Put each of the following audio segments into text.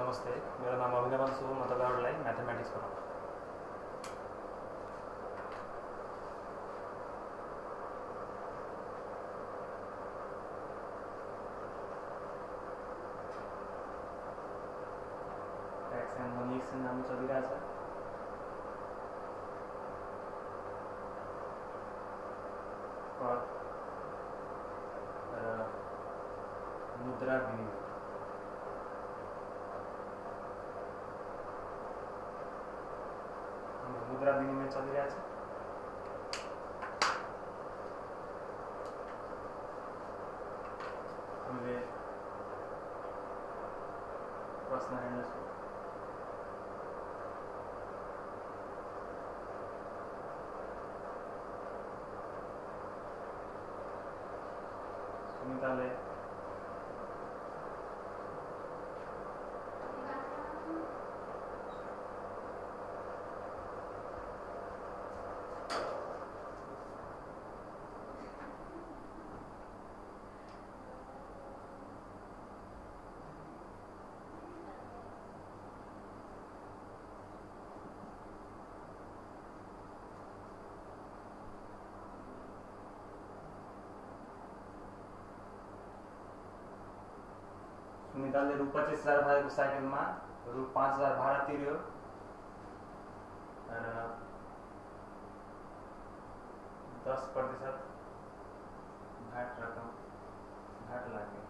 नमस्ते, मेरो नाम अभिनवन सु। म तपाईहरुलाई म्याथमेटिक्स पढाउँछु। एक्सन मोनिक्सन नाम चलिरहेछ। पद र मुद्रा विनिमय। मुद्रा विनिमय चलिरहेछ। हामीले प्रश्न हेर्नेछौँ। सुनिताले सुनिताले रु 25,000 भएको साइकलमा रु 5,000 भाडा तिर्यो र 10% भ्याट लाग्यो।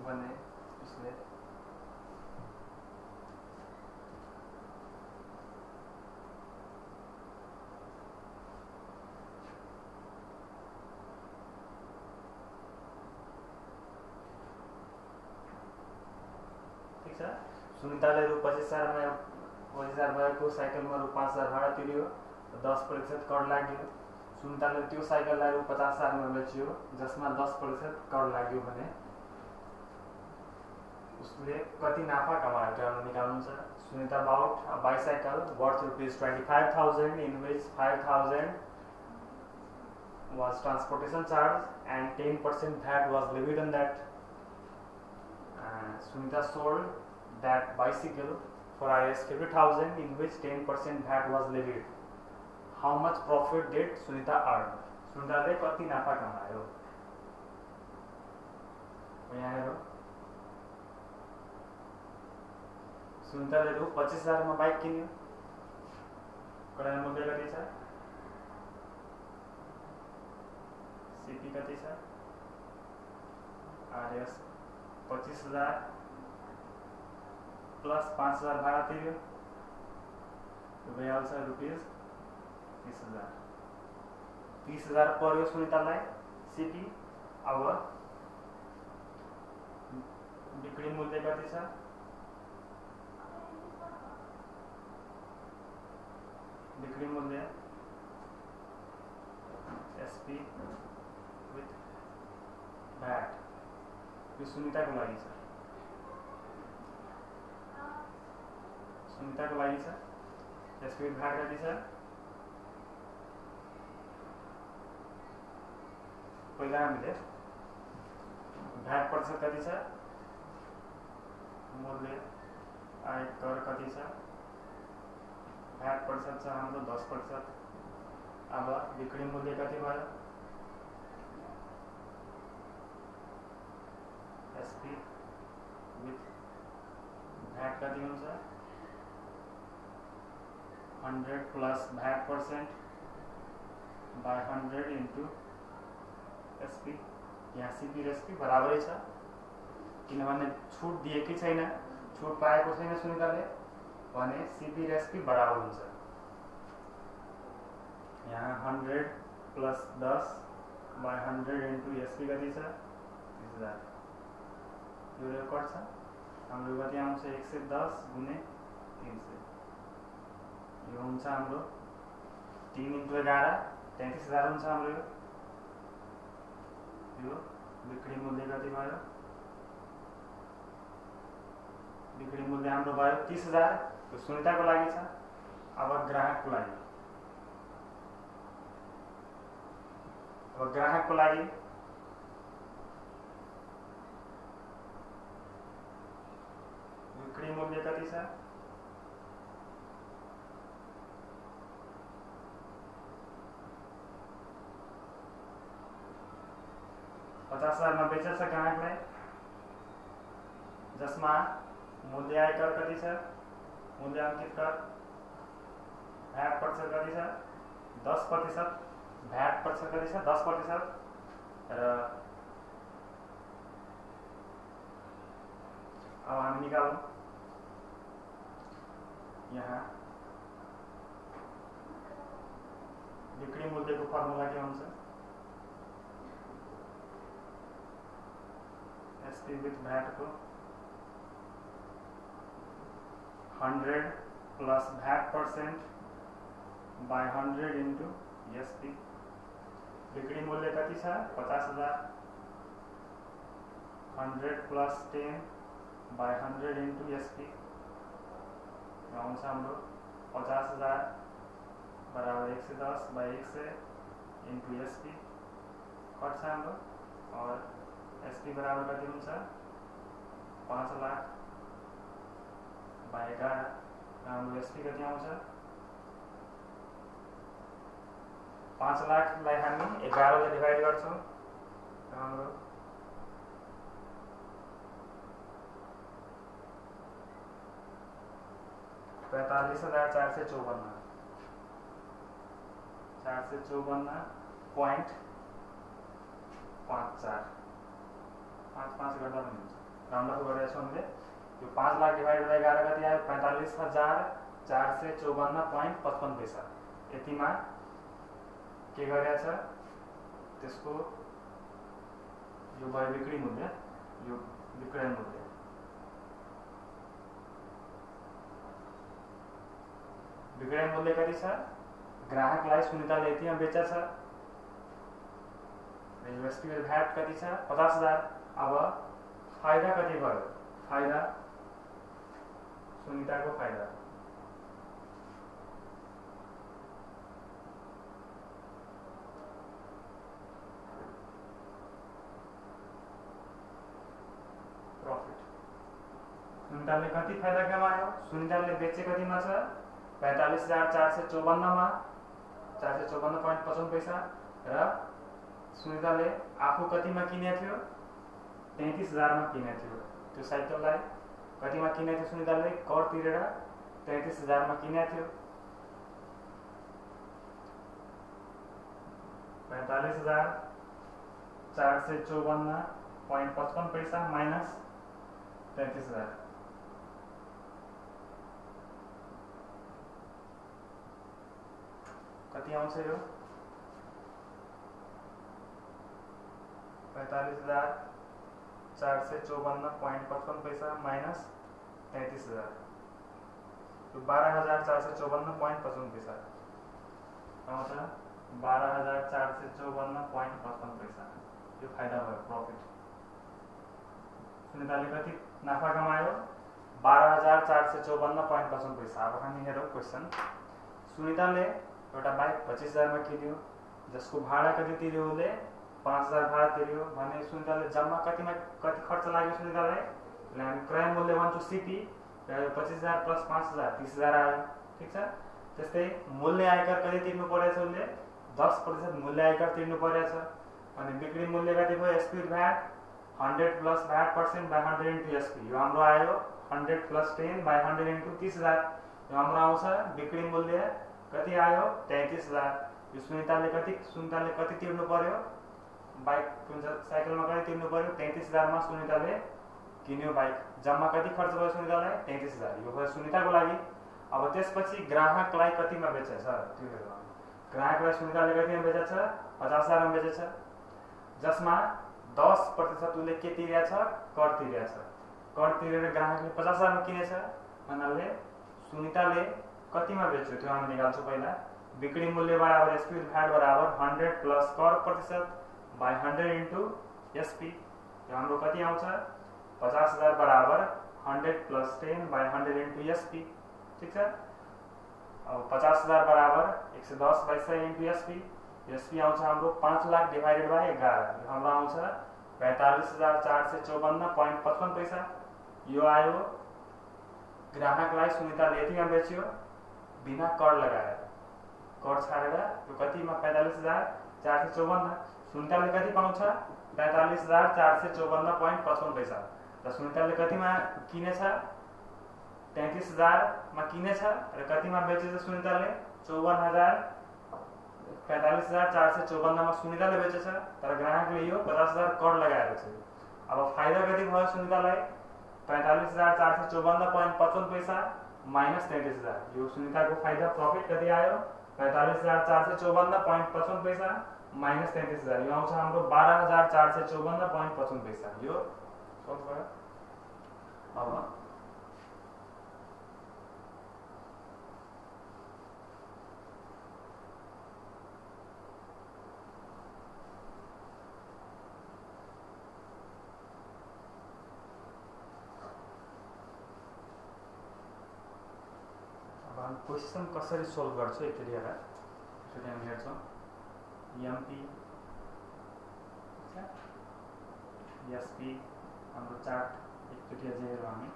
भने उसले ठीक छ। सुनिताले रु 25,000 भएको साइकलमा रु 5,000 भाडा तिर्यो, 10% कर लाग्यो। सुनिताले त्यो साइकललाई रु 50,000 मा बेच्यो, जसमा 10% कर लाग्यो भने उसले कति नाफा कमायो त्यो निकाल्नु छ। Sunita bought a bicycle worth ₹25,000 in which 5,000 was transportation charge and 10% VAT was levied on that. Sunita sold that bicycle for ₹50,000 in which 10% VAT was levied. How much profit did Sunita earn? सुनिताले कति नाफा कमायो? यहाँ हेरौँ। सुनिताले रु 25,000 मा bike किन्यो। क्रय मूल्य कति छ? सीपी कति छ? आरएस 25,000 प्लस 5,000 भाडा तिर्यो, भइहाल्छ रुपैयाँ 30,000। 30,000 पर्यो सुनितालाई सीपी। अब बिक्री मूल्य कति छ? बिक्री मूल्य एसपी विथ भ्याट। यो सुनिताको लागि छ। सुनिताको लागि छ। एसपी विथ भ्याट कति छ? पहिला हामीले भ्याट प्रतिशत कति छ? मूल्य आय कर कति छ? भ्याट प्रतिशत छ हाम्रो 10%। अब बिक्री मूल्य कति भयो? एसपी विथ भ्याट कति हुन्छ 100 plus VAT % by 100 into SP. यहाँ सीपी र एसपी बराबरै छ किनभने छुट दिएकै छैन, छुट पाएको छैन सुनिताले भने सीपी र एसपी बराबर हुन्छ। यहाँ 100 प्लस 10 बाई 100 इन्टु एसपी कति छ 30,000। यो रेकर्ड छ हाम्रो कति आउँछ 110 गुणे 300। यो हुन्छ हाम्रो 3 इन्टु 11 33,000 हुन्छ हाम्रो। यो बिक्री मूल्य कति भयो, बिक्री मूल्य हाम्रो भयो 30,000। त्यो सुनिताको लागि छ। अब ग्राहकको लागि, बिक्री मूल्य कति छ 50,000 मा बेचेछ ग्राहकलाई, जसमा मूल्य आयकर कति छ, मूल्याङ्कित कर भ्याट प्रतिशत कति छ 10%, भ्याट प्रतिशत कति छ 10%। र अब हामी निकालौं यहाँ बिक्री मूल्यको फर्मुला के हुन्छ एसपी विथ भ्याट को 100 plus VAT % by 100 into SP. बिक्री मूल्य कति छ 50,000, 100 प्लस 10 बाई 100 इन्टु एसपी आउँछ हाम्रो 50,000 बराबर 110 बाई 100 इन्टु एसपी कट्छ हाम्रो। और एसपी बराबर कति हुन्छ 5 लाख बाई 11। हाम्रो एसपी कति आउँछ 5 लाखलाई हामी 11 ले डिभाइड गर्छौं। हाम्रो 45,454 454.54 5 गर्दा पनि हुन्छ, राउन्ड अफ गरेका छौं हामीले। यो 5 लाख डिवाइड बाइ 11 कति आयो 45,454.55 पैसा। यतिमा के गरेछ त्यसको यो भयो बिक्री मूल्य, यो विक्रय मूल्य। विक्रय मूल्य कति छ ग्राहकलाई सुनिताले यतिमा बेचेछ, यूएसपी में भ्याट कति छ 50,000। अब फाइदा कति भयो, फाइदा सुनिताको फाइदा प्रॉफिट। सुनिताले कति फाइदा कमायो, सुनिताले बेचे कतिमा छ 45,454 मा 454.55 पैसा र सुनिताले आफू कतिमा किने थियो 33,000 मा किने थियो। त्यो साइकललाई कतिमा किने थियो सुनिताले कर तिरेर 33,000 मा किने थियो। 45,454.55 पैसा माइनस 33,000 कति आउँछ यो 45,454.55 पैसा माइनस 33,000 तो 12,454.55 पैसा आउँछ 12,454.55 पैसा। यो फाइदा भयो प्रॉफिट। सुनिताले कति नाफा कमायो 12,454.55 पैसा। अब हामी हेरौं क्वेशन। सुनिताले एउटा बाइक 25,000 मा किन्यो, जसको भाडा कति तिर्यो, उसले 5,000 भाडा तिर्यो भने सुनिताले जम्मा कतिमा कति खर्च लाग्यो सुनितालाई, हामी क्रय मूल्य भन्छौं सीपी, 25,000 प्लस 5,000 30,000 आयो। ठीक छ। त्यस्तै मूल्य आयकर कति तिर्नु परेछ, उसले 10% मूल्य आयकर तिर्नु परेछ। अनि बिक्री मूल्य कति भयो SP VAT 100 plus VAT % by 100 into SP यो हाम्रो आयो 100 प्लस 10 बाई 100 इन्टु 30,000 यो हाम्रो आउँछ बिक्री मूल्य कति आयो 33,000 यो सुनिताले कति तिर्नु पर्यो बाइक साइकलमा कति तिर्नु पर्यो 33,000 मा सुनिताले किन्यो बाइक जम्मा कति खर्च भयो सुनितालाई 33,000 यो भयो सुनिताको लागि। अब त्यसपछि ग्राहकलाई कतिमा बेचेछ त्यो हेरौँ। ग्राहकलाई सुनिताले कतिमा बेचेछ 50,000 मा बेचेछ जसमा 10% उसले के तिरेछ कर तिरेछ। कर तिरेर ग्राहकले 50,000 मा किनेछ भन्नाले सुनिताले कतिमा बेच्यो त्यो हामी निकाल्छौँ। पहिला बिक्री मूल्य बराबर एसपी विथ भ्याट बराबर 100 प्लस कर प्रतिशत बाई 100 इन्टु एसपी यो हाम्रो कति आउँछ 50,000 बराबर 100 प्लस 10 बाई 100 इन्टु एसपी ठीक छ। अब 50,000 बराबर 110 बाई 100 इन्टु एसपी एसपी आउँछ हाम्रो 5 लाख डिवाइडेड बाई 11 यो हाम्रो आउँछ 45,454.55 पैसा यो आयो। ग्राहकलाई सुनिताले यतिमा बेच्यो बिना कर लगाएर कर छाडेर यो कतिमा 45,454 सुनिताले कति पाउँछ 45,454.55 पैसा र सुनिताले कतिमा किनेछ 33,000 मा किनेछ र कतिमा बेचेछ सुनिताले 45,454 मा सुनिताले बेचेछ तर ग्राहकले यो 50,000 कर लगाएर छ। अब फाइदा कति भयो सुनितालाई 45,454.55 पैसा माइनस 33,000 यो सुनिताको फाइदा प्रफिट कति आयो 45,454.55 पैसा माइनस 33,000 यो आउँछ हाम्रो 12,454.55 पैसा यो सल्भ भयो। अब क्वेश्चन कसरी सोल्भ गर्छ एकचोटि हेर एकचोटि हामी हेर्छौँ। एमपी एसपी हाम्रो चार्ट एकचोटि अझै हेरौँ हामी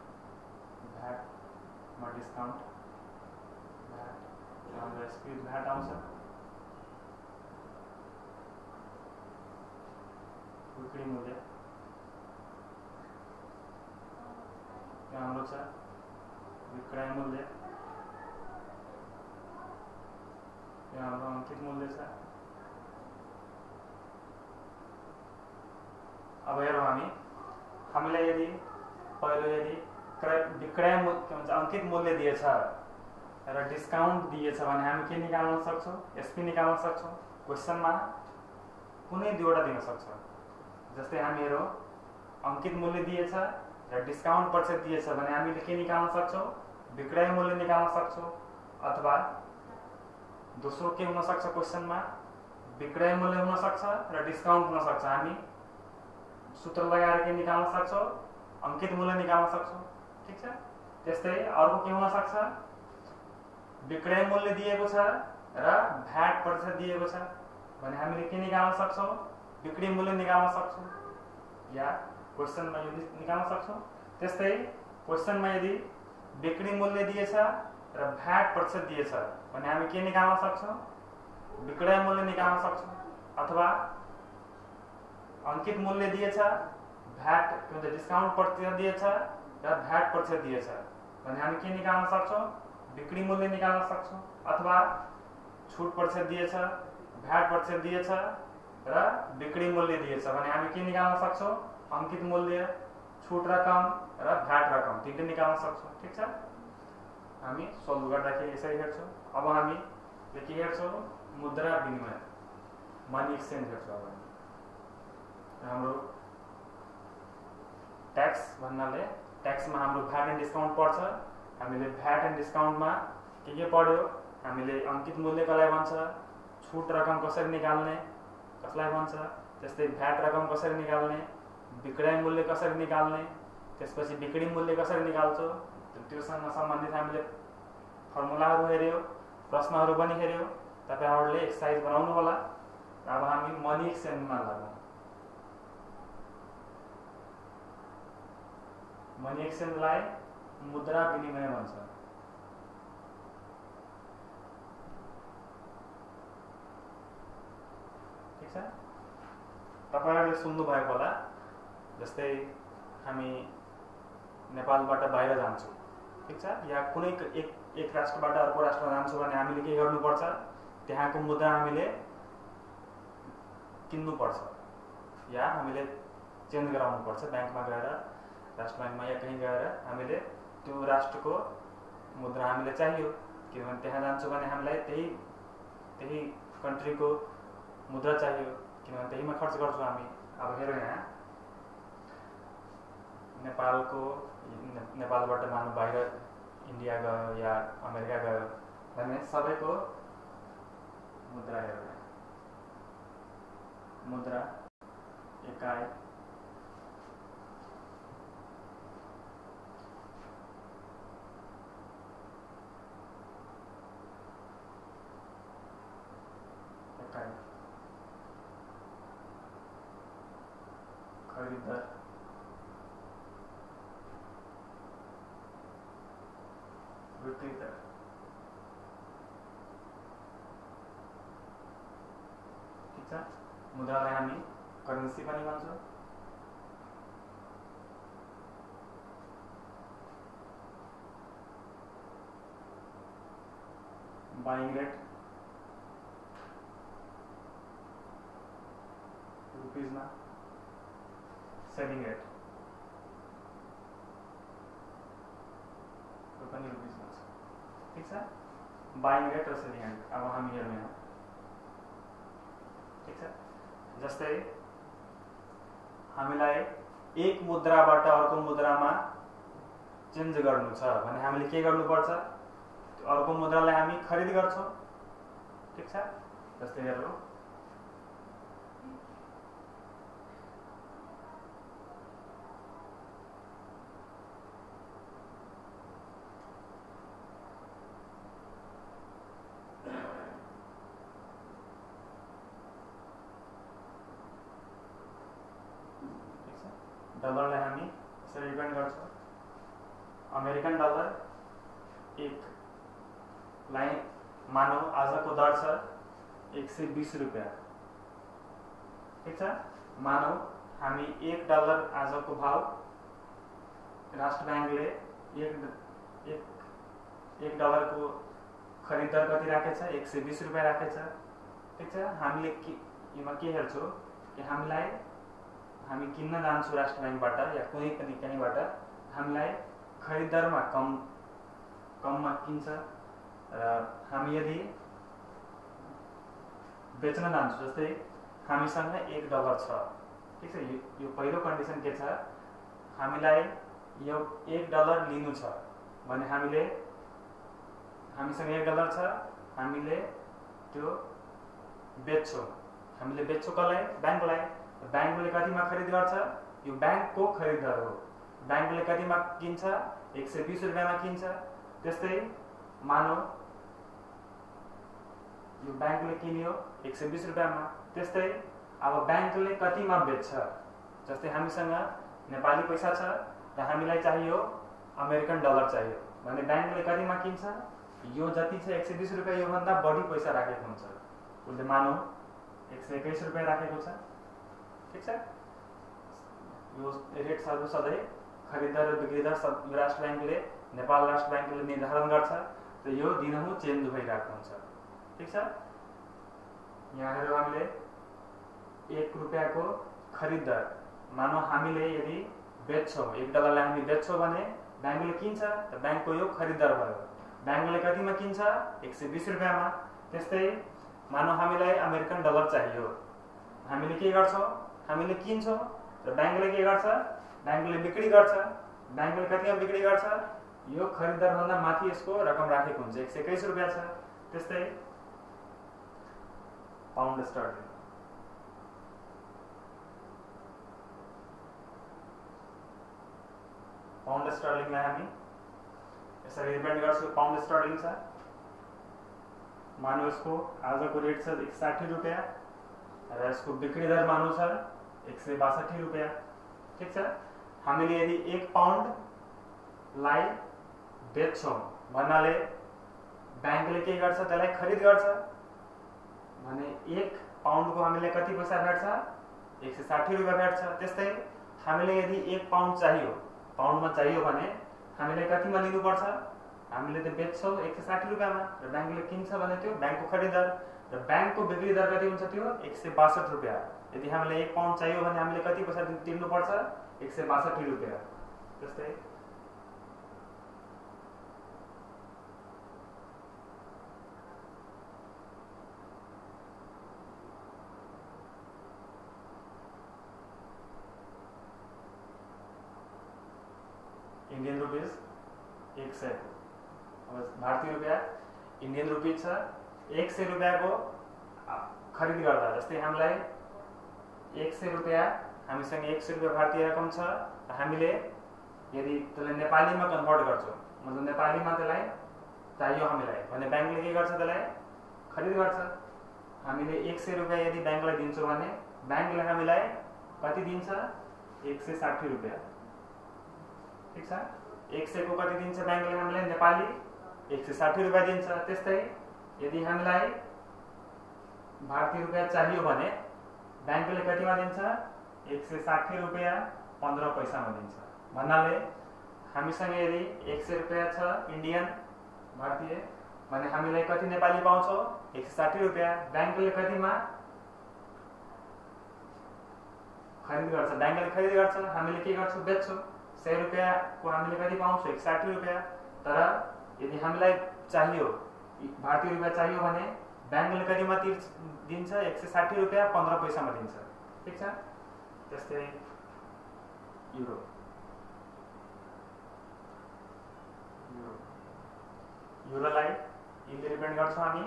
भ्याटमा डिस्काउन्ट भ्याट हाम्रो एसपी भ्याट आउँछ बिक्री मूल्य हाम्रो छ विक्रय मूल्य यहाँ हाम्रो अंकित मूल्य छ। अब हेरौँ हामीलाई यदि पहिलो यदि विक्रय अंकित मूल्य दिएछ र डिस्काउन्ट दिएछ भने हामी के निकाल्न सक्छौँ एसपी निकाल्न सक्छौँ। क्वेशनमा कुनै दुईवटा दिन सक्छ जस्तै हामी हेरौँ अंकित मूल्य दिएछ र डिस्काउन्ट प्रतिशत दिएछ भने हामीले के निकाल्न सक्छौँ विक्रय मूल्य निकाल्न सक्छौँ अथवा दोस्रो के हुन सक्छ क्वेशनमा विक्रय मूल्य हुन सक्छ र डिस्काउन्ट हुन सक्छ। हामी सूत्र लगाएर के निकाल्न सक्छौँ अंकित मूल्य निकाल्न सक्छौँ ठीक छ। त्यस्तै अर्को के हुन सक्छ विक्रय मूल्य दिएको छ र भ्याट प्रतिशत दिएको छ भने हामीले के निकाल्न सक्छौँ बिक्री मूल्य निकाल्न सक्छौँ या क्वेशनमा यो निकाल्न सक्छौँ। त्यस्तै क्वेशनमा यदि बिक्री मूल्य दिएछ र भ्याट प्रतिशत दिएछ भने हामी के निकाल्न सक्छौँ विक्रय मूल्य निकाल्न सक्छौँ अथवा अंकित मूल्य दिएछ भ्याट डिस्काउन्ट प्रतिशत दिएछ र भ्याट प्रतिशत दिएछ भने हामी के निकाल्न सक्छौँ बिक्री मूल्य निकाल्न सक्छौँ अथवा छुट प्रतिशत दिएछ भ्याट प्रतिशत दिएछ र बिक्री मूल्य दिएछ भने हामी के निकाल्न सक्छौँ अंकित मूल्य छुट रकम र भ्याट रकम तीनटै निकाल्न सक्छौँ ठीक छ। हामी सोल्भ गर्दाखेरि यसरी हेर्छौँ। अब हामी के हेर्छौँ मुद्रा विनिमय मनी एक्सचेन्ज हेर्छौँ। अब हाम्रो ट्याक्स भन्नाले ट्याक्समा हाम्रो भ्याट एन्ड डिस्काउन्ट पर्छ। हामीले भ्याट एन्ड डिस्काउन्टमा के पढ्यो हामीले अंकित मूल्य कसलाई भन्छ छुट रकम कसरी निकाल्ने कसलाई भन्छ त्यस्तै भ्याट रकम कसरी निकाल्ने विक्रय मूल्य कसरी निकाल्ने त्यसपछि बिक्री मूल्य कसरी निकाल्छौँ त्योसँग सम्बन्धित हामीले फर्मुलाहरू हेर्यो प्रश्नहरू पनि हेर्यो। तपाईहरुले एक्सरसाइज बनाउनु होला। अब हामी मनी एक्सचेन्जमा लागौँ। मनी एक्सचेन्जलाई मुद्रा विनिमय भन्छ। ठीक छ। तपाईहरुले सुन्नु भएको होला जस्तै हामी नेपालबाट बाहिर जान्छौँ, ठिक छ, या कुनै एक राष्ट्रबाट अर्को राष्ट्रमा जान्छौँ भने हामीले के गर्नुपर्छ, त्यहाँको मुद्रा हामीले किन्नुपर्छ या हामीले चेन्ज गराउनुपर्छ ब्याङ्कमा गएर, राष्ट्र ब्याङ्कमा या कहीँ गएर हामीले त्यो राष्ट्रको मुद्रा हामीले चाहियो, किनभने त्यहाँ जान्छौँ भने हामीलाई त्यही कन्ट्रीको मुद्रा चाहियो, किनभने त्यहीमा खर्च गर्छौँ हामी। अब हेरौँ यहाँ नेपालबाट मानव बाहिर इन्डिया गयो या अमेरिका गयो भने सबैको मुद्रा हेरौँ, मुद्रा एकाइ खरीद दर, बिक्री दर, ठिक छ। मुद्रालाई हामी करेन्सी पनि भन्छौँ। बाइङ रेट रुपिजमा, सेलिङ रेट पनि रुपिजमा छ, ठिक छ। बाइङ रेट र सेलिङ रेट अब हामी हेर्ने हो, ठिक छ। जस्तै हामीलाई एक मुद्राबाट अर्को मुद्रामा चेन्ज गर्नु छ भने हामीले के गर्नुपर्छ, अर्को मुद्रालाई हामी खरिद गर्छौँ, ठिक छ। जस्तै हेरौँ डलरलाई हामी यसरी रिप्रेजेन्ट गर्छौँ। अमेरिकन डलर एक लाई मानौ आजको दर छ 120 रुपियाँ, ठिक छ। मानौ हामी $1 आजको भाव राष्ट्र ब्याङ्कले एक डलरको खरिद दर कति राखेछ, 120 रुपियाँ राखेछ, ठिक छ। हामीले यसमा के हेर्छौँ कि हामी किन्न जान्छौँ राष्ट्र ब्याङ्कबाट या कुनै पनि कहीँबाट, हामीलाई खरिद दरमा कममा किन्छ र हामी यदि बेच्न जान्छौँ, जस्तै हामीसँग $1 छ, ठिक छ। यो पहिलो कन्डिसन के छ, हामीलाई यो $1 लिनु छ भने हामीसँग $1 छ, हामीले त्यो बेच्छौँ, हामीले बेच्छौँ कसलाई, ब्याङ्कलाई। ब्याङ्कले कतिमा खरिद गर्छ, यो ब्याङ्कको खरिद दर हो। ब्याङ्कले कतिमा किन्छ, 120 रुपियाँमा किन्छ। त्यस्तै मानौ यो ब्याङ्कले किन्यो 120 रुपियाँमा, त्यस्तै अब ब्याङ्कले कतिमा बेच्छ, जस्तै हामीसँग नेपाली पैसा छ र हामीलाई चाहियो अमेरिकन डलर चाहियो भने ब्याङ्कले कतिमा किन्छ, यो जति छ 120 रुपियाँ योभन्दा बढी पैसा राखेको हुन्छ, उसले मानौ 121 रुपियाँ राखेको छ, ठिक छ। यो रेट सधैँ खरिददार र बिक्रीदार राष्ट्र ब्याङ्कले, नेपाल राष्ट्र ब्याङ्कले निर्धारण गर्छ, र यो दिनहुँ चेन्ज भइरहेको हुन्छ, ठिक छ। यहाँ हेरौँ हामीले $1 को खरिद दर, मानौ हामीले यदि बेच्छौँ $1 हामी बेच्छौँ भने ब्याङ्कले किन्छ, त ब्याङ्कको यो खरिद दर भयो। ब्याङ्कले कतिमा किन्छ, 120 रुपियाँमा। त्यस्तै मानौ हामीलाई अमेरिकन डलर चाहियो, हामीले के गर्छौँ, हामीले किन्छौँ र ब्याङ्कले के गर्छ, ब्याङ्कले बिक्री गर्छ। ब्याङ्कले कतिमा बिक्री गर्छ, यो खरिद दरभन्दा माथि यसको रकम राखेको हुन्छ, 121 रुपियाँ छ। त्यस्तै पाउन्ड स्टर्लिङ, पाउन्ड स्टर्लिङलाई हामी यसरी रिप्रेजेन्ट गर्छौँ। पाउन्ड स्टर्लिङ छ, मानौ यसको आजको रेट छ 160 रुपियाँ र यसको बिक्री दर मानौ छ 162 रुपियाँ, ठिक छ। हामीले यदि 1 पाउन्डलाई बेच्छौँ भन्नाले ब्याङ्कले के गर्छ, त्यसलाई खरिद गर्छ भने 1 पाउन्डको हामीले कति पैसा भेट्छ, 160 रुपियाँ भेट्छ। त्यस्तै हामीले यदि 1 पाउन्ड चाहियो, पाउन्डमा चाहियो भने हामीले कतिमा लिनुपर्छ? हामीले त बेच्छौँ 160 रुपियाँमा र ब्याङ्कले किन्छ भने त्यो ब्याङ्कको खरिद दर र ब्याङ्कको बिक्री दर कति हुन्छ? त्यो 162 रुपियाँ। यदि हामीले 1 पाउन्ड चाहियो भने हामीले कति पैसा तिर्नुपर्छ? 162 रुपियाँ। जस्तै इंडियन रुपीज 100, भारतीय रुपियाँ इंडियन रुपीज छ 100 रुपियाँको खरिद गर्दा। जस्तै हामीलाई 100 रुपियाँ, हामीसँग 100 रुपियाँ भारतीय रकम छ, हामीले यदि त्यसलाई नेपालीमा कन्भर्ट गर्छौँ, मतलब नेपालीमा त्यसलाई चाहियो हामीलाई भने ब्याङ्कले के गर्छ? त्यसलाई खरिद गर्छ। हामीले 100 रुपियाँ यदि ब्याङ्कलाई दिन्छौँ भने ब्याङ्कले हामीलाई कति दिन्छ? 160 रुपियाँ। ठीक छ। 100 को कति दिन्छ ब्याङ्कले हामीलाई? नेपाली 160 रुपियाँ दिन्छ। त्यस्तै यदि हामीलाई भारतीय रुपियाँ चाहियो भने ब्याङ्कले कतिमा दिन्छ? 160 रुपियाँ 15 पैसामा दिन्छ। भन्नाले हामीसँग यदि 100 रुपियाँ छ इन्डियन भारतीय भने हामीलाई कति नेपाली पाउँछौँ? 160 रुपियाँ। ब्याङ्कले कतिमा खरिद गर्छ? ब्याङ्कले खरिद गर्छ, हामीले के गर्छौँ? बेच्छौँ। 100 रुपियाँ को हामीले कति पाउँछौँ? 160 रुपियाँ। तर यदि हामीलाई चाहियो भारतीय रुपियाँ चाहियो भने ब्याङ्कले कतिमा दिन्छ? 160 रुपियाँ 15 पैसामा दिन्छ। ठीक छ। त्यस्तै युरो, युरोलाई यिनले रिप्रेजेन्ट गर्छौँ हामी।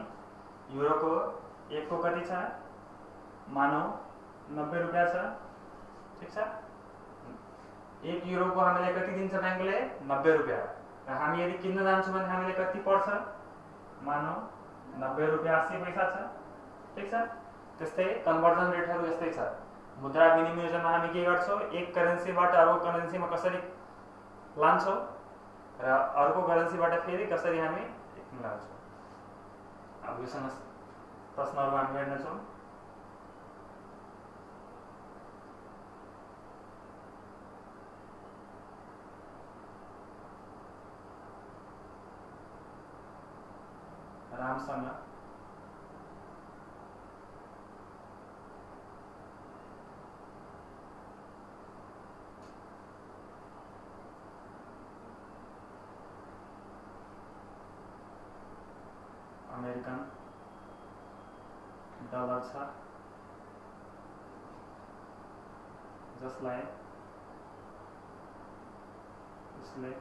युरोको 1 को कति छ? मानौ 90 रुपियाँ छ। ठीक छ। 1 युरोको हामीलाई कति दिन्छ ब्याङ्कले? 90 रुपियाँ। र हामी यदि किन्न जान्छौँ भने हामीले कति पर्छ? मानौ 90 रुपियाँ 80 पैसा छ। ठीक छ। त्यस्तै कन्भर्जन रेटहरू यस्तै छ। मुद्रा विनिमयमा हामी के गर्छौँ? एक करेन्सीबाट अर्को करेन्सीमा कसरी लान्छौँ र अर्को करेन्सीबाट फेरि कसरी हामी मिलाउँछौँ। अब योसँग प्रश्नहरू हामी हेर्नेछौँ। रामसँग अमेरिकन डलर छ, जसलाई उसले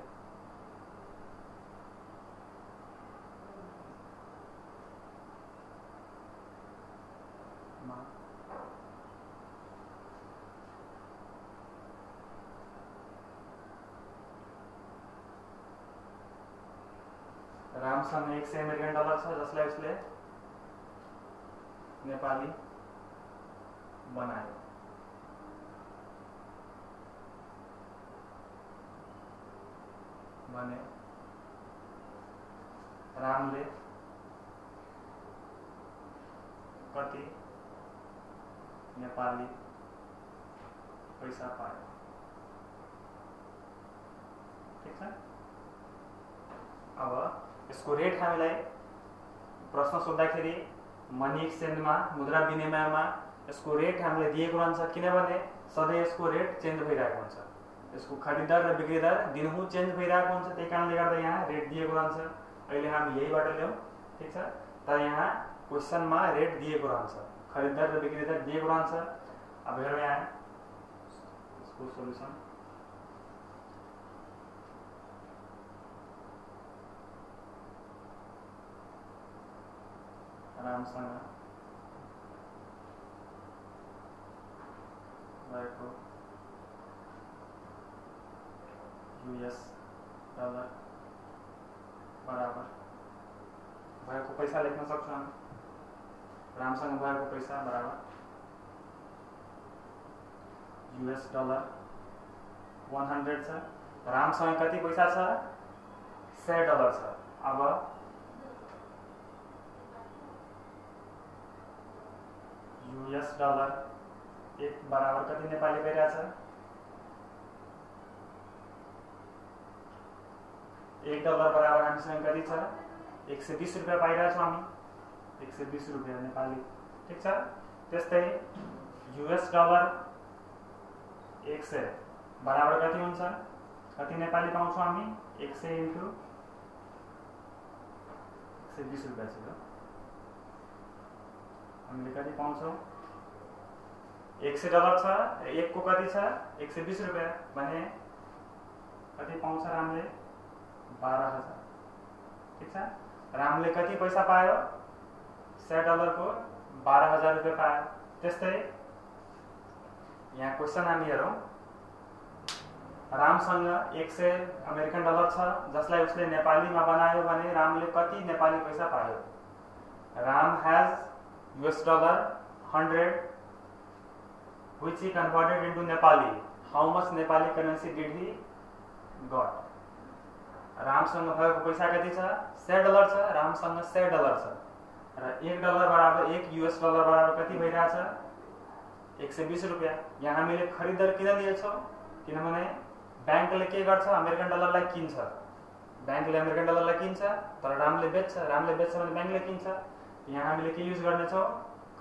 रामसँग 100 अमेरिकन डलर छ, जसलाई उसले नेपाली बनायो। भने रामले कति नेपाली पैसा पायो। ठीक छ। अब यसको रेट हामीलाई प्रश्न सोध्दाखेरि मनी एक्सचेन्जमा, मुद्रा विनिमयमा यसको रेट हामीलाई दिएको रहन्छ, किनभने सधैँ यसको रेट चेन्ज भइरहेको हुन्छ। यसको खरिद दर र बिक्री दर दिनहुँ चेन्ज भइरहेको हुन्छ। त्यही कारणले गर्दा यहाँ रेट दिएको रहन्छ। अहिले हामी यहीबाट ल्याउँ। ठीक छ। तर यहाँ क्वेसनमा रेट दिएको रहन्छ, खरिद दर र बिक्री दर दिएको रहन्छ। अब हेरौँ यहाँ यसको सोल्युसन। रामसँग भएको US डलर बराबर भएको पैसा लेख्न सक्छौँ हामी। रामसँग भएको पैसा बराबर US डलर 100 छ। रामसँग कति पैसा छ? 100 डलर छ। अब US डलर 1 बराबर कति नेपाली भइरहेछ? $1 बराबर हामीसँग कति छ 120 रुपियाँ पाइरहेछौँ हामी 120 रुपियाँ नेपाली। ठिक छ। त्यस्तै $100 100 बराबर कति हुन्छ, कति नेपाली पाउँछौँ हामी 100 इन्टु 120 रुपियाँ छ। हामीले कति पाउँछौँ $100 छ, एक को कति छ 120 रुपियाँ भने कति पाउँछ रामले 12,000। ठिक छ। रामले कति पैसा पायो $100 को 12,000 रुपियाँ पायो। त्यस्तै यहाँ क्वेसन हामी हेरौँ, रामसँग 100 अमेरिकन डलर छ जसलाई उसले नेपालीमा बनायो भने रामले कति नेपाली पैसा पायो। Ram has $100 which he converted into Nepali. How much Nepali currency did he got? रामसँग भएको पैसा कति छ $100 छ, रामसँग $100 छ र $1 बराबर $1 बराबर कति भइरहेछ 120 रुपियाँ। यहाँ हामीले खरिदर किन लिएछौँ, किनभने ब्याङ्कले के गर्छ अमेरिकन डलरलाई किन्छ, ब्याङ्कले अमेरिकन डलरलाई किन्छ तर रामले बेच्छ भने ब्याङ्कले किन्छ। यहाँ हामीले के युज गर्नेछौँ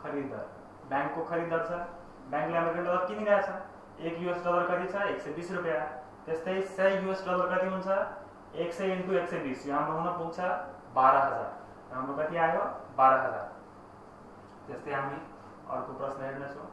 खरिदर, ब्याङ्कको खरिदर छ, ब्याङ्कले अमेरिकन डलर किनिरहेछ। $1 कति छ 120 रुपियाँ। त्यस्तै $100 कति हुन्छ 100 इन्टु 120 यो हाम्रो हुन पुग्छ 12,000, हाम्रो कति आयो 12,000। त्यस्तै हामी अर्को प्रश्न हेर्नेछौँ।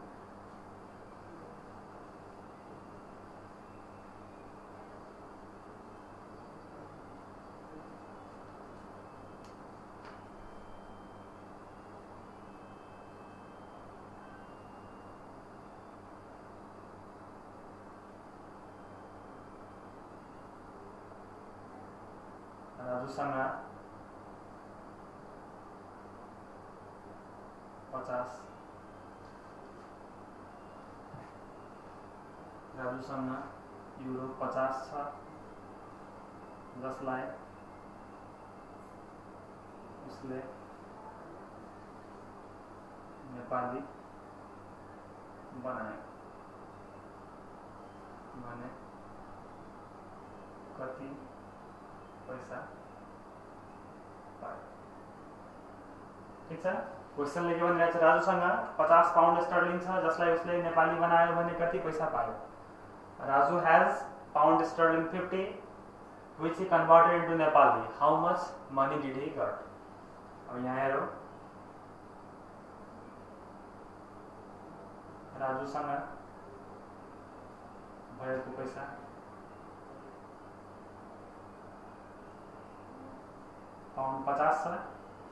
राजुसँग 50 युरो 50 छ जसलाई उसले नेपाली बनायो भने कति पैसा पायो। ठिक छ। क्वेसनले के भनिरहेछ राजुसँग 50 पाउन्ड स्टर्लिङ छ जसलाई उसले नेपाली बनायो भने कति पैसा पायो। Raju has pound sterling 50 which he converted into Nepali. How much money did he got? अब यहाँ हेरौँ, राजुसँग भएको पैसा पाउन्ड 50 छ।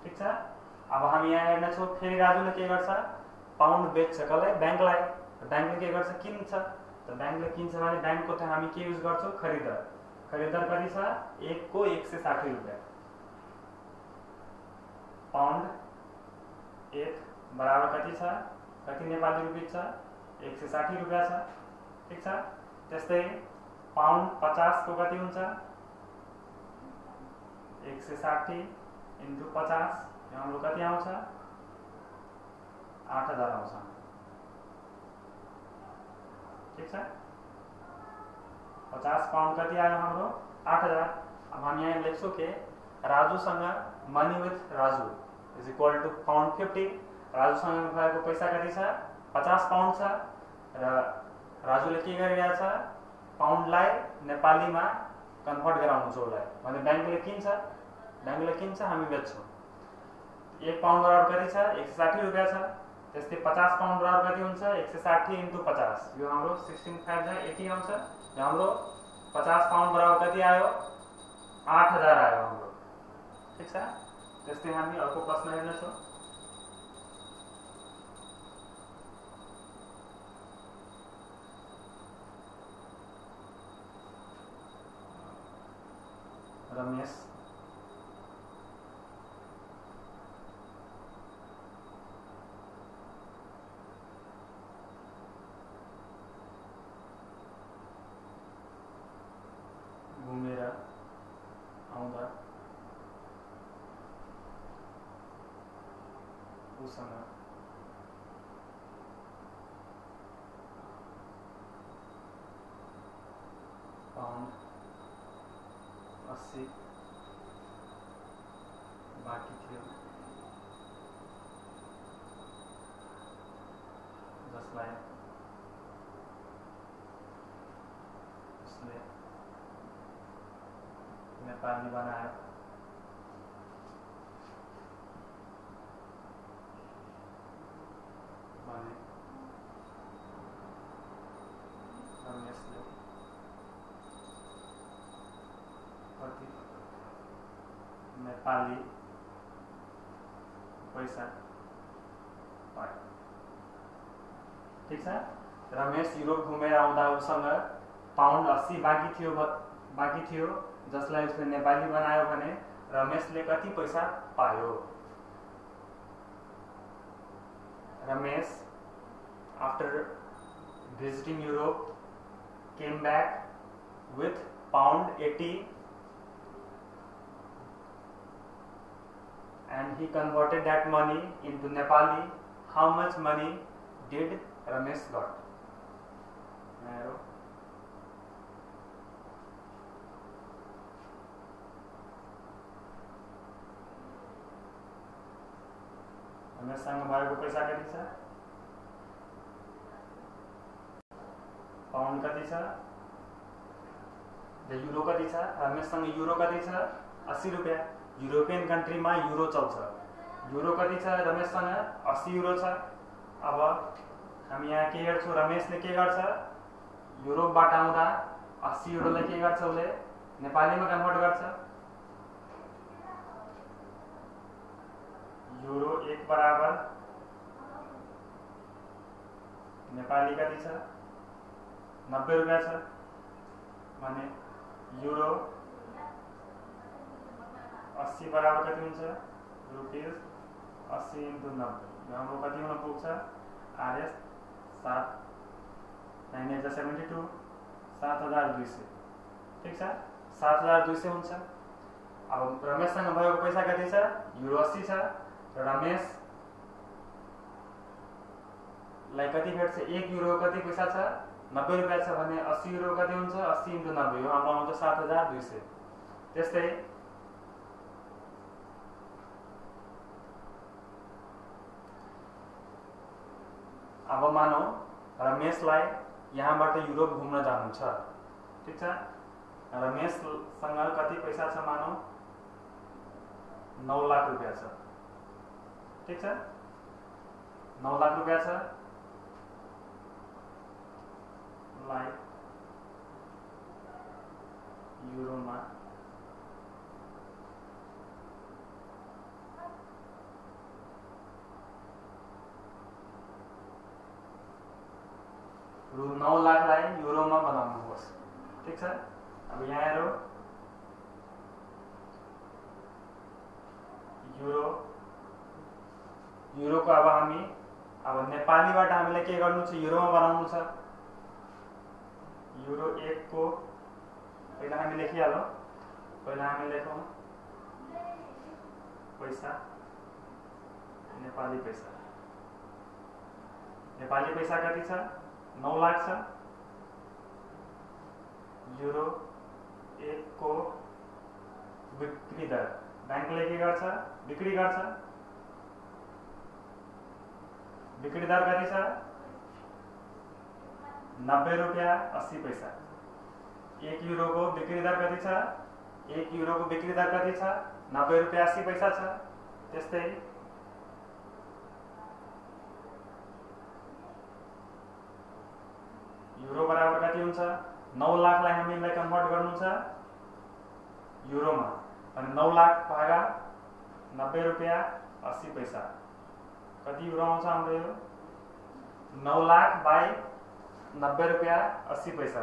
ठिक छ। अब हामी यहाँ हेर्नेछौँ फेरि राजुले के गर्छ पाउन्ड बेच्छ कसलाई ब्याङ्कलाई, ब्याङ्कले के गर्छ किन्छ, त ब्याङ्कले किन्छ भने ब्याङ्कको त हामी के युज गर्छौँ खरिदर। खरिदर कति छ 1 को 160 रुपियाँ। पाउन्ड 1 बराबर कति छ, कति नेपाली रुपियाँ छ 160 रुपियाँ छ। ठिक छ। त्यस्तै पाउन्ड 50 को कति हुन्छ 160 इन्टु 50 हाम्रो कति आउँछ 8,000 आउँछ। ठिक छ। 50 पाउन्ड कति आयो हाम्रो 8,000। अब हम यहाँ लेख्छौँ कि राजुसँग money with Raju is equal to pound 50। राजुसँग भएको पैसा कति छ 50 पाउन्ड छ र राजुले के गरिरहेछ पाउन्डलाई नेपालीमा कन्भर्ट गराउनु छ उसलाई भने ब्याङ्कले किन्छ हामी बेच्छौँ। 1 पाउन्ड बराबर कति छ 160 रुपियाँ छ। त्यस्तै 50 पाउन्ड बराबर कति हुन्छ 160 इन्टु 50 यो हाम्रो 16,580 आउँछ। हाम्रो 50 पाउन्ड बराबर कति आयो 8,000 आयो हाम्रो। ठिक छ। त्यस्तै हामी अर्को प्रश्न हेर्नेछौँ। रमेश घुमेर आउँदा उसँग पाउन्ड 80 बाँकी थियो जसलाई उसले नेपाली बनायो भने रमेशले कति नेपाली पैसा पायो। ठीक छ। रमेश युरोप घुमेर आउँदा उसँग पाउन्ड 80 बाँकी थियो जसलाई उसले नेपाली बनायो भने रमेशले कति पैसा पायो। Ramesh after visiting Europe came back with pound 80 and he converted that money into Nepali. How much money did Ramesh got? रमेशसँग भएको पैसा कति छ? पाउन्ड कति छ? युरो कति छ? रमेशसँग युरो कति छ? 80 रुपैयाँ। यूरोपियन कन्ट्रीमा युरो चल्छ। युरो कति छ रमेशसँग? 80 युरो छ। अब हामी यहाँ के गर्छौँ, रमेशले के गर्छ, युरोपबाट आउँदा 80 युरोलाई के गर्छ, उसले नेपालीमा कन्भर्ट गर्छ। युरो 1 बराबर नेपाली कति छ? 90 रुपैयाँ छ भने युरो 80 बराबर कति हुन्छ? रुपीज 80 × 90 हाम्रो कति हुन पुग्छ? आरएस 7 9 × 72 7200। ठीक छ, 7200 हुन्छ। अब रमेशसँग भएको पैसा कति छ? युरो 80 छ। रमेश लाई कति भेट्छ? 1 युरो कति पैसा छ? 90 रुपैयाँ छ भने 80 युरो कति हुन्छ? 80 × 90 हो, हाम्रो आउँछ 7200। त्यस्तै अब मानौ रमेशलाई यहाँबाट युरोप घुम्न जानु छ। ठीक छ, रमेशसँग कति पैसा छ? मानौ 9 लाख रुपैयाँ छ। ठीक छ, 9 लाख रुपैयाँ छ। लाई युरोमा रु 9 लाखलाई युरोमा बनाउनुहोस्। ठीक छ, अब यहाँ हेरौँ युरोको अब हामी नेपालीबाट हामीले के गर्नु छ? युरोमा बनाउनु छ। युरो 1 को पहिला हामी लेखिहालौँ। पहिला हामी लेखौँ पैसा, नेपाली पैसा। नेपाली पैसा कति छ? 9 लाख छ। युरो 1 को बिक्री दर, बैंकले के गर्छ? बिक्री गर्छ। बिक्री दर कति छ? 90 रुपैयाँ 80 पैसा। 1 युरो को बिक्री दर कति छ? 1 युरो को बिक्री दर कति छ? 90 रुपैयाँ 80 पैसा छ। त्यस्तै युरो बराबर कति हुन्छ? 9 लाखलाई हामीलाई कन्भर्ट गर्नु छ युरोमा, अनि 9 लाख भागा 90 रुपैयाँ 80 पैसा कति युरो आउँछ हाम्रो? यो 9 लाख बाई 90 रुपैयाँ 80 पैसा।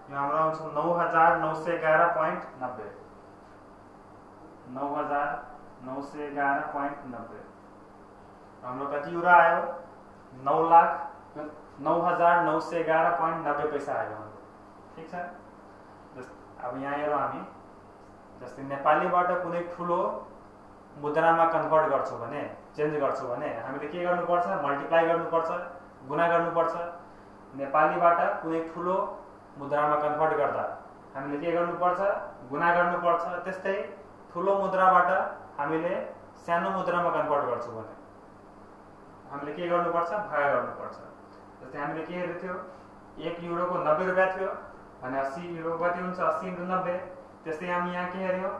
यो हाम्रो आउँछ 9,911.90। 9,911.90 हाम्रो कति युरो आयो? 9,911.90 पैसा आयो। ठीक छ, अब यहाँ हेरौँ हामी, जस्तै नेपालीबाट कुनै ठुलो मुद्रामा कन्भर्ट गर्छौँ भने, चेन्ज गर्छौँ भने हामीले के गर्नुपर्छ? मल्टिप्लाई गर्नुपर्छ, गुणा गर्नुपर्छ। नेपालीबाट कुनै ठुलो मुद्रामा कन्भर्ट गर्दा हामीले के गर्नुपर्छ? गुणा गर्नुपर्छ। त्यस्तै ठुलो मुद्राबाट हामीले सानो मुद्रामा कन्भर्ट गर्छौँ भने हामीले के गर्नुपर्छ? भाग गर्नुपर्छ। जस्तै हामीले के हेरेको थियो? 1 युरोको 90 रुपियाँ थियो भने 80 युरो कति हुन्छ? 80 × 90। त्यस्तै हामी यहाँ के हेऱ्यौँ?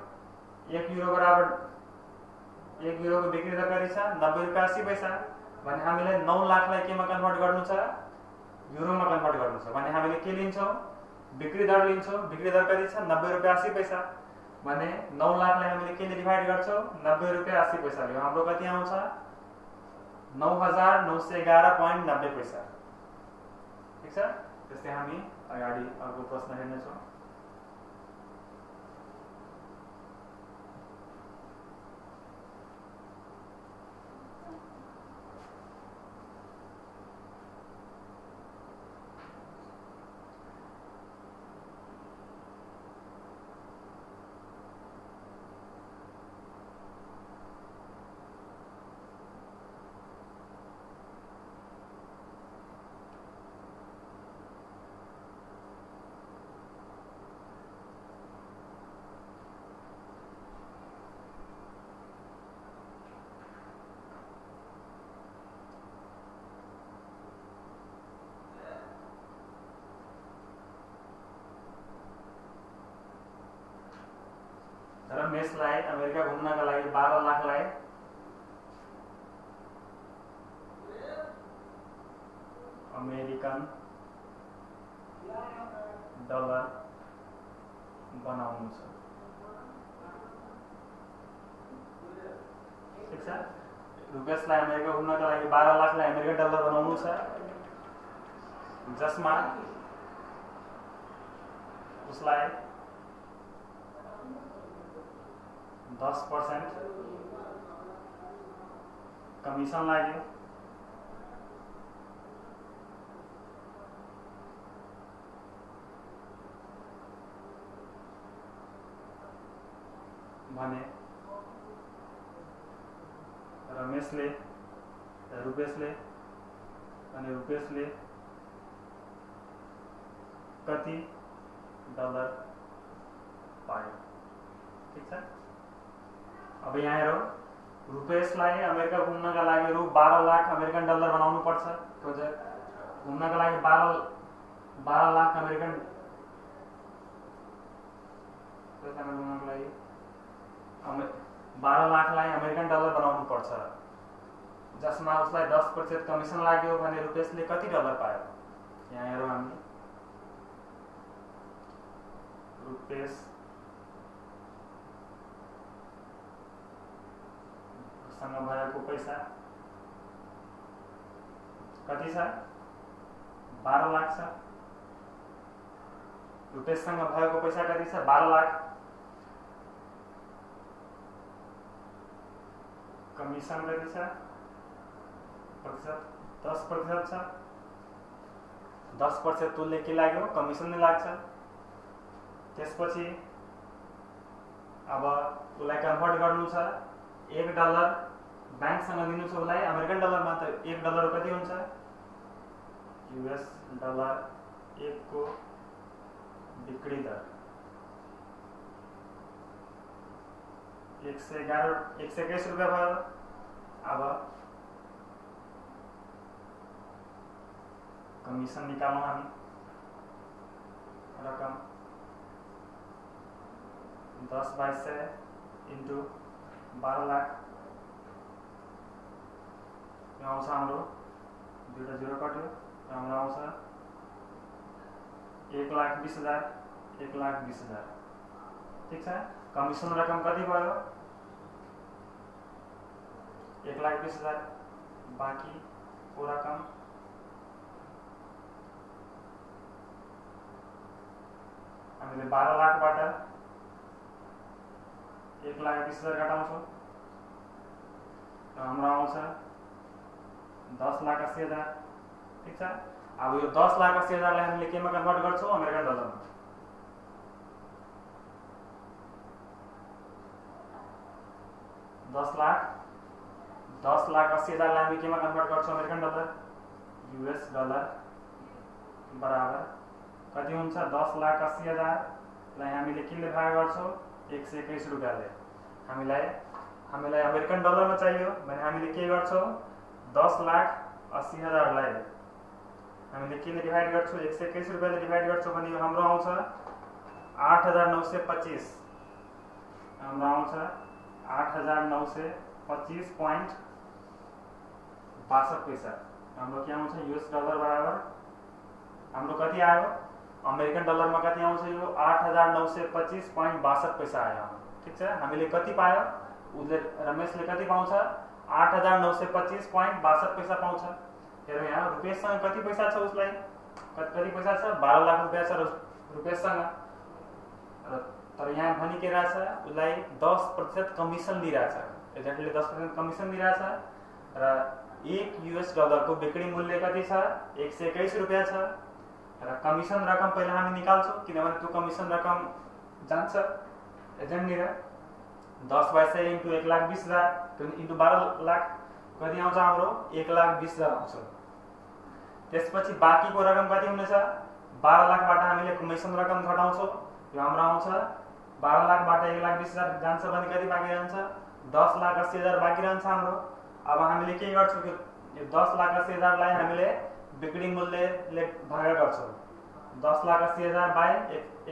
1 युरो बराबर 1 युरोको बिक्री दर कति छ? 90 रुपियाँ 80 पैसा भने हामीले 9 लाखलाई केमा कन्भर्ट गर्नु छ? युरोमा कन्भर्ट गर्नु छ भने हामीले के लिन्छौँ? बिक्री दर लिन्छौँ। बिक्री दर कति छ? 90 रुपियाँ 80 पैसा भने 9 लाखलाई हामीले केले डिभाइड गर्छौँ? 90 रुपियाँ 80 पैसाले। हाम्रो कति आउँछ? 9,911.90 पैसा। ठिक छ? त्यस्तै हामी अगाडि अर्को प्रश्न हेर्नेछौँ। रमेशलाई अमेरिका घुम्नका लागि 12 लाखलाई अमेरिकन डलर बनाउनु छ। ठिक छ? रुपेशलाई अमेरिका घुम्नका लागि 12 लाखलाई अमेरिकन डलर बनाउनु छ, जसमा उसलाई 10% कमिसन लाग्यो। भने रुपेशले कति डलर पायो? ठीक छ? अब यहाँ हेरौँ, रुपेशलाई अमेरिका घुम्नका लागि रु 12 लाख अमेरिकन डलर बनाउनु पर्छ। घुम्नका लागि 12 लाख अमेरिकन घुम्नको लागि 12 लाखलाई अमेरिकन डलर बनाउनु पर्छ, जसमा उसलाई 10% कमिसन लाग्यो भने रुपेशले कति डलर पायो? यहाँ हेरौँ हामी, रुपेश सँग भएको पैसा कति छ? 12 लाख छ। रुपेशसँग भएको पैसा कति छ? 12 लाख। कमिसन कति छ? प्रतिशत 10% छ। 10% तुल्य के लाग्यो? कमिसन नै लाग्छ। त्यसपछि अब उसलाई कन्भर्ट गर्नु छ। 1 डलर बैंकसँग लिनु छ उसलाई अमेरिकन डलरमा, त 1 डलर कति हुन्छ? US डलर 1 को बिक्री दर 121 रुपियाँ भयो। अब कमिसन निकालौँ हामी। रकम 10/2200 इन्टु 12 लाख आउँछ हाम्रो, 2टा 0 कट्यो, हाम्रो आउँछ 1,20,000 1,20,000। ठीक छ? कमिसन रकम कति भयो? 1,20,000। बाँकी को रकम हामीले 12 लाखबाट 1,20,000 घटाउँछौँ, हाम्रो आउँछ 10,80,000। ठीक छ? अब यो 10,80,000लाई हामीले केमा कन्भर्ट गर्छौँ? अमेरिकन डलरमा। 10,80,000लाई हामी केमा कन्भर्ट गर्छौँ अमेरिकन डलर US डलर बराबर कति हुन्छ 10,80,000लाई हामीले केले भाग गर्छौँ 121 रुपैयाँले हामीलाई अमेरिकन डलरमा चाहियो भने हामीले के गर्छौँ 10,80,000लाई हामीले केले डिभाइड गर्छौँ 121 रुपैयाँले डिभाइड गर्छौँ भने यो हाम्रो आउँछ 8,925 हाम्रो आउँछ 8,925.62 हाम्रो के आउँछ US डलर बराबर हाम्रो कति आयो अमेरिकन डलरमा कति आउँछ यो 8,925.62 आयो ठीक छ हामीले कति पायो उसले रमेशले कति पाउँछ 8,925.62 पाउँछ हेरौँ यहाँ रुपेशसँग कति पैसा छ उसलाई कति पैसा छ 12 लाख रुपैयाँ छ रुपेशसँग तर यहाँ भनि के रहेछ उसलाई 10% कमिसन दिइरहेछ एजेन्टले 10% कमिसन दिइरहेछ र 1 US डलरको बिक्री मूल्य कति छ 121 रुपैयाँ छ र कमिसन रकम पहिला हामी निकाल्छौँ किनभने त्यो कमिसन रकम जान्छ एजेन्टनिर 10/100 × 1,20,000 × 12 लाख कति आउँछ हाम्रो 1,20,000 आउँछ त्यसपछि बाँकीको रकम कति हुनेछ 12 लाखबाट हामीले कमिसन रकम घटाउँछौँ यो हाम्रो आउँछ 12 लाखबाट 1,20,000 जान्छ भने कति बाँकी रहन्छ 10,80,000 बाँकी रहन्छ हाम्रो अब हामीले के गर्छौँ यो 10,80,000लाई हामीले बिक्री मूल्यले भाग गर्छौँ 10,80,000 बाई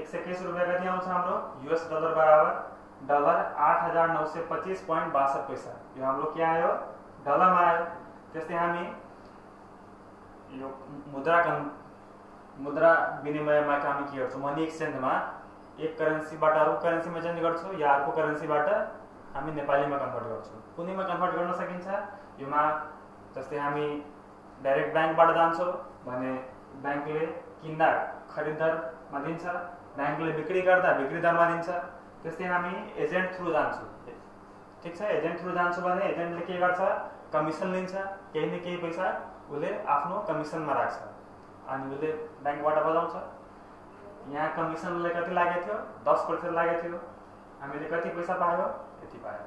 121 रुपैयाँ कति आउँछ हाम्रो US डलर बराबर डलर 8,925.62 यो हाम्रो के आयो डलरमा आयो त्यस्तै हामी यो मुद्रा विनिमयमा हामी के गर्छौँ मनी एक्सचेन्जमा एक करेन्सीबाट अर्को करेन्सीमा चेन्ज गर्छौँ या अर्को करेन्सीबाट हामी नेपालीमा कन्भर्ट गर्छौँ कुनैमा कन्भर्ट गर्न सकिन्छ योमा जस्तै हामी डाइरेक्ट ब्याङ्कबाट जान्छौँ भने ब्याङ्कले किन्दा खरिददारमा दिन्छ ब्याङ्कले बिक्री गर्दा बिक्री दरमा दिन्छ त्यस्तै हामी एजेन्ट थ्रु जान्छौँ ठीक छ एजेन्ट थ्रु जान्छौँ भने एजेन्टले के गर्छ कमिसन लिन्छ केही न केही पैसा उसले आफ्नो कमिसनमा राख्छ अनि उसले ब्याङ्कबाट बजाउँछ यहाँ कमिसनले कति लागेको थियो 10% लागेको थियो हामीले कति पैसा पायो यति पायो